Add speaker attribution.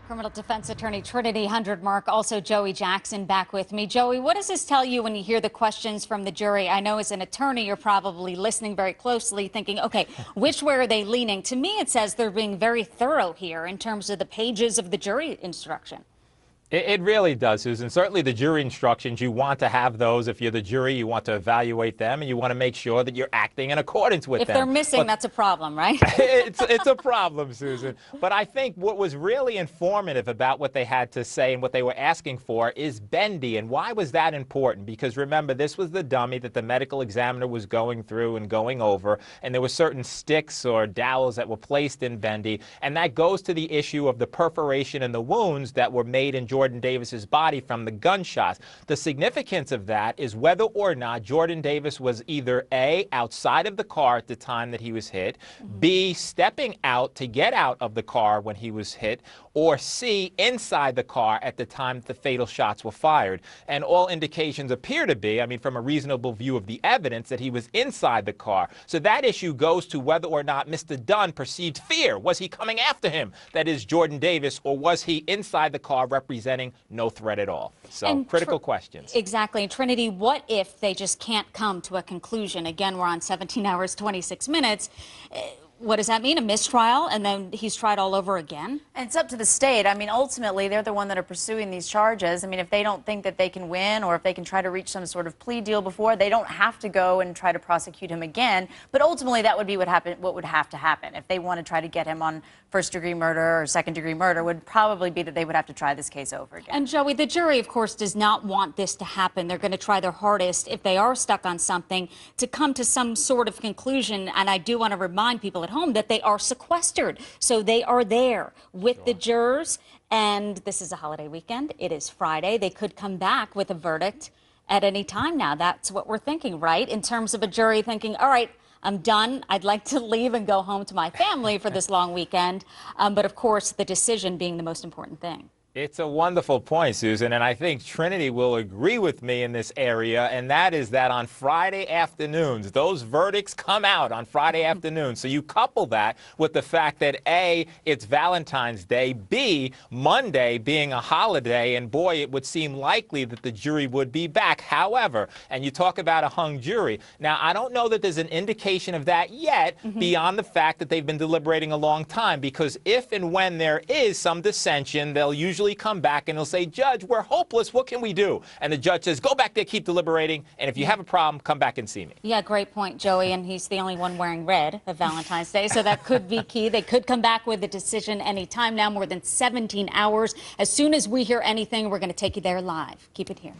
Speaker 1: Criminal defense attorney Trinity Hundredmark, also Joey Jackson back with me. Joey, what does this tell you when you hear the questions from the jury? I know as an attorney, you're probably listening very closely thinking, okay, which way are they leaning? To me, it says they're being very thorough here in terms of the pages of the jury instruction.
Speaker 2: It really does, Susan. Certainly the jury instructions, you want to have those. If you're the jury, you want to evaluate them, and you want to make sure that you're acting in accordance with them.
Speaker 1: If they're missing, that's a problem, right?
Speaker 2: it's a problem, Susan. But I think what was really informative about what they had to say and what they were asking for is bendy. And why was that important? Because remember, this was the dummy that the medical examiner was going through and going over, and there were certain sticks or dowels that were placed in bendy, and that goes to the issue of the perforation and the wounds that were made in Jordan Davis's body from the gunshots. The significance of that is whether or not Jordan Davis was either A, outside of the car at the time that he was hit, B, stepping out to get out of the car when he was hit, or C, inside the car at the time the fatal shots were fired. And all indications appear to be, I mean, from a reasonable view of the evidence, that he was inside the car. So that issue goes to whether or not Mr. Dunn perceived fear. Was he coming after him, that is Jordan Davis, or was he inside the car representing no threat at all? So
Speaker 1: And
Speaker 2: critical questions.
Speaker 1: Exactly. And Trinity, what if they just can't come to a conclusion? Again, we're on 17 hours, 26 minutes. What does that mean? A mistrial, and then he's tried all over again?
Speaker 3: And it's up to the state. I mean, ultimately, they're the one that are pursuing these charges. I mean, if they don't think that they can win, or if they can try to reach some sort of plea deal before, they don't have to go and try to prosecute him again. But ultimately, that would be what would have to happen. If they want to try to get him on first-degree murder or second-degree murder, would probably be that they would have to try this case over again.
Speaker 1: And Joey, the jury, of course, does not want this to happen. They're going to try their hardest, if they are stuck on something, to come to some sort of conclusion. And I do want to remind people at home that they are sequestered. So they are there with the jurors. And this is a holiday weekend. It is Friday. They could come back with a verdict at any time now. That's what we're thinking, right? In terms of a jury thinking, all right, I'm done. I'd like to leave and go home to my family for this long weekend. But of course, the decision being the most important thing.
Speaker 2: It's a wonderful point, Susan, and I think Trinity will agree with me in this area, and that is that on Friday afternoons, those verdicts come out on Friday afternoons. So you couple that with the fact that A, it's Valentine's Day, B, Monday being a holiday, and boy, it would seem likely that the jury would be back. However, and you talk about a hung jury. Now, I don't know that there's an indication of that yet beyond the fact that they've been deliberating a long time, because if and when there is some dissension, they'll usually come back and they'll say, Judge, we're hopeless. What can we do? And the judge says, go back there, keep deliberating. And if you have a problem, come back and see me.
Speaker 1: Yeah, great point, Joey. And he's the only one wearing red of Valentine's Day. So that could be key. They could come back with a decision anytime now, more than 17 hours. As soon as we hear anything, we're going to take you there live. Keep it here.